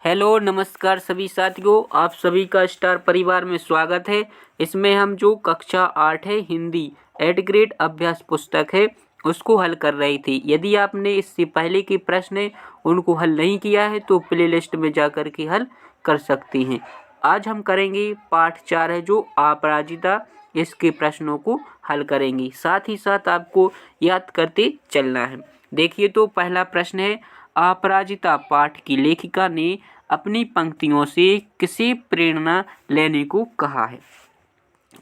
Hello नमस्कार सभी साथियों, आप सभी का स्टार परिवार में स्वागत है। इसमें हम जो कक्षा 8 है हिंदी एड ग्रेड अभ्यास पुस्तक है उसको हल कर रही थी। यदि आपने इससे पहले के प्रश्न है उनको हल नहीं किया है तो प्लेलिस्ट में जाकर के हल कर सकती हैं। आज हम करेंगे पाठ 4 है जो अपराजिता, इसके प्रश्नों को हल करेंगे। साथ ही साथ आपको याद करते चलना है। देखिए तो पहला प्रश्न है, अपराजिता पाठ की लेखिका ने अपनी पंक्तियों से किसे प्रेरणा लेने को कहा है?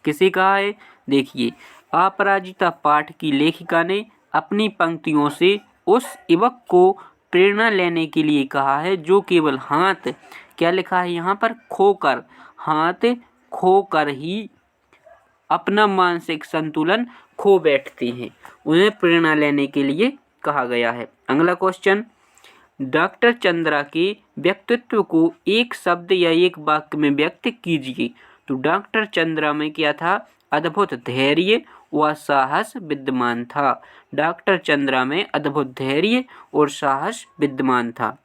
किसे कहा है? देखिए, अपराजिता पाठ की लेखिका ने अपनी पंक्तियों से उस युवक को प्रेरणा लेने के लिए कहा है जो केवल हाथ, क्या लिखा है यहाँ पर, खोकर, हाथ खोकर ही अपना मानसिक संतुलन खो बैठती हैं। उन्हें प्रेरणा लेने के लिए कहा गया है। अगला क्वेश्चन, डॉक्टर चंद्रा के व्यक्तित्व को एक शब्द या एक वाक्य में व्यक्त कीजिए। तो डॉक्टर चंद्रा में क्या था? अद्भुत धैर्य व साहस विद्यमान था। डॉक्टर चंद्रा में अद्भुत धैर्य और साहस विद्यमान था।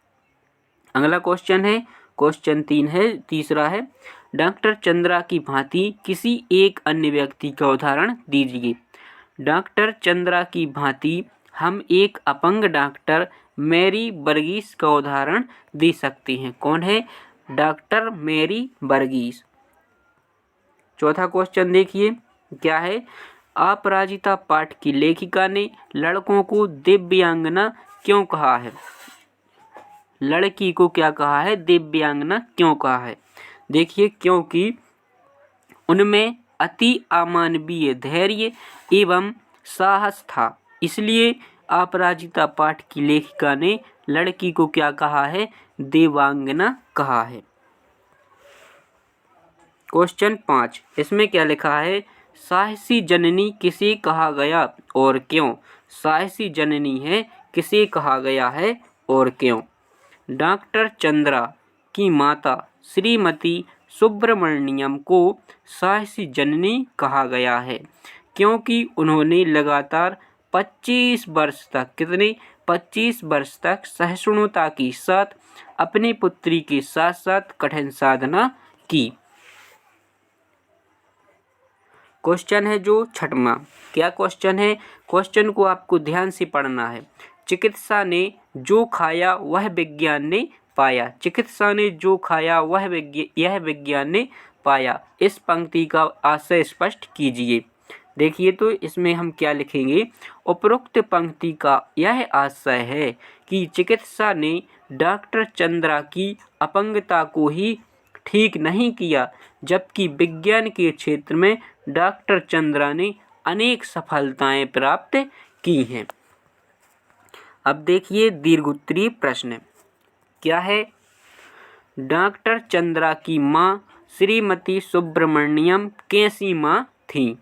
अगला क्वेश्चन है, क्वेश्चन 3 है, तीसरा है, डॉक्टर चंद्रा की भांति किसी एक अन्य व्यक्ति का उदाहरण दीजिए। डॉक्टर चंद्रा की भांति हम एक अपंग डॉक्टर मैरी वर्गीस का उदाहरण दे सकते हैं। कौन है? Doctor Mary Varghese. चौथा क्वेश्चन देखिए क्या है, अपराजिता पाठ की लेखिका ने लड़कों को दिव्यांगना क्यों कहा है? लड़की को क्या कहा है? दिव्यांगना क्यों कहा है? देखिए, क्योंकि उनमें अति अमानवीय धैर्य एवं साहस था, इसलिए अपराजिता पाठ की लेखिका ने लड़की को क्या कहा है? देवांगना कहा है। क्वेश्चन 5, इसमें क्या लिखा है? साहसी जननी किसे कहा गया और क्यों? साहसी जननी है किसे कहा गया है और क्यों? डॉक्टर चंद्रा की माता श्रीमती सुब्रमण्यम को साहसी जननी कहा गया है क्योंकि उन्होंने लगातार 25 वर्ष तक, कितने? 25 वर्ष तक सहिष्णुता के साथ अपनी पुत्री के साथ साथ कठिन साधना की। क्वेश्चन है जो छठवां, क्या क्वेश्चन है? क्वेश्चन को आपको ध्यान से पढ़ना है। चिकित्सा ने जो खाया वह विज्ञान ने पाया। चिकित्सा ने जो खाया वह यह विज्ञान ने पाया। इस पंक्ति का आशय स्पष्ट कीजिए। देखिए तो इसमें हम क्या लिखेंगे? उपरोक्त पंक्ति का यह आशय है कि चिकित्सा ने डॉक्टर चंद्रा की अपंगता को ही ठीक नहीं किया, जबकि विज्ञान के क्षेत्र में डॉक्टर चंद्रा ने अनेक सफलताएं प्राप्त की हैं। अब देखिए दीर्घोत्तरीय प्रश्न क्या है? डॉक्टर चंद्रा की मां श्रीमती सुब्रमण्यम कैसी मां थी?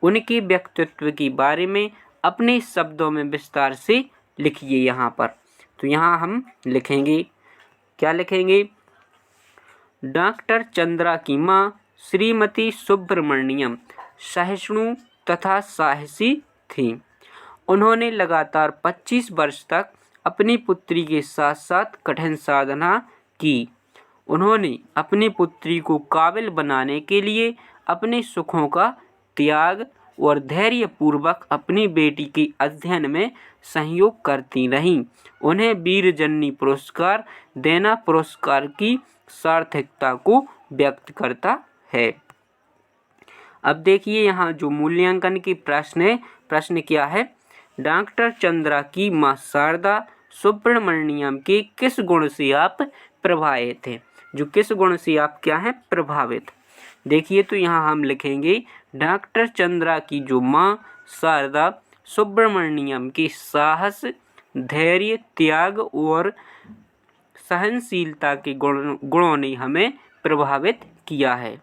उनके व्यक्तित्व के बारे में अपने शब्दों में विस्तार से लिखिए यहाँ पर। तो यहाँ हम लिखेंगे, क्या लिखेंगे? डॉक्टर चंद्रा की मां श्रीमती सुब्रमण्यम सहिष्णु तथा साहसी थी। उन्होंने लगातार 25 वर्ष तक अपनी पुत्री के साथ साथ कठिन साधना की। उन्होंने अपनी पुत्री को काबिल बनाने के लिए अपने सुखों का त्याग और धैर्यपूर्वक अपनी बेटी के अध्ययन में सहयोग करती रहीं। उन्हें वीरजन्नी पुरस्कार देना पुरस्कार की सार्थकता को व्यक्त करता है। अब देखिए यहाँ जो मूल्यांकन की प्रश्न है, प्रश्न क्या है? डॉक्टर चंद्रा की मां शारदा सुब्रमण्यम के किस गुण से आप प्रभावित हैं? जो किस गुण से आप क्या हैं? प्रभावित। देखिए तो यहाँ हम लिखेंगे डॉक्टर चंद्रा की जो मां शारदा सुब्रमण्यम के साहस, धैर्य, त्याग और सहनशीलता के गुणों ने हमें प्रभावित किया है।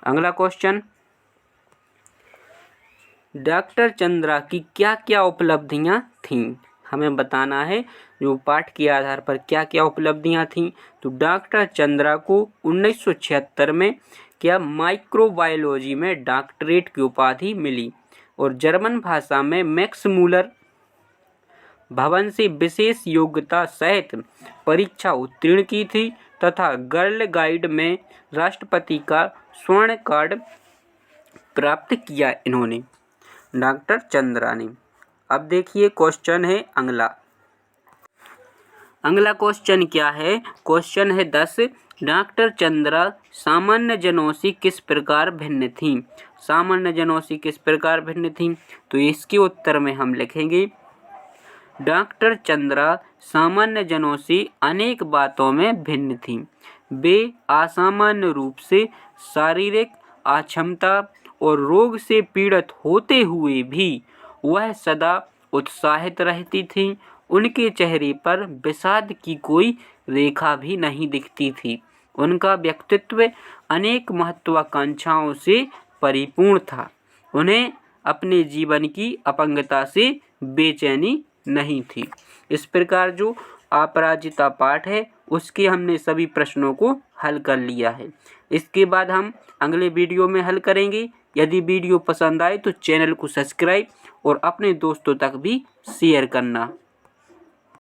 अगला क्वेश्चन, डॉक्टर चंद्रा की क्या क्या उपलब्धियां थीं? हमें बताना है जो पाठ के आधार पर क्या क्या उपलब्धियां थीं। तो डॉक्टर चंद्रा को 1976 में क्या माइक्रोबायोलॉजी में डॉक्टरेट की उपाधि मिली और जर्मन भाषा में मैक्स मूलर भवन से विशेष योग्यता सहित परीक्षा उत्तीर्ण की थी तथा गर्ल गाइड में राष्ट्रपति का स्वर्ण कार्ड प्राप्त किया इन्होंने, डॉक्टर चंद्रा ने। अब देखिए क्वेश्चन है अगला क्वेश्चन क्या है। क्वेश्चन है 10। डॉक्टर चंद्रा सामान्य जनों से किस प्रकार भिन्न थीं? सामान्य जनों से किस प्रकार भिन्न थीं? तो इसके उत्तर में हम लिखेंगे डॉक्टर चंद्रा सामान्य जनों से अनेक बातों में भिन्न थीं। वे असामान्य रूप से शारीरिक अक्षमता और रोग से पीड़ित होते हुए भी वह सदा उत्साहित रहती थीं। उनके चेहरे पर विषाद की कोई रेखा भी नहीं दिखती थी। उनका व्यक्तित्व अनेक महत्वाकांक्षाओं से परिपूर्ण था। उन्हें अपने जीवन की अपंगता से बेचैनी नहीं थी। इस प्रकार जो अपराजिता पाठ है उसके हमने सभी प्रश्नों को हल कर लिया है। इसके बाद हम अगले वीडियो में हल करेंगे। यदि वीडियो पसंद आए तो चैनल को सब्सक्राइब और अपने दोस्तों तक भी शेयर करना।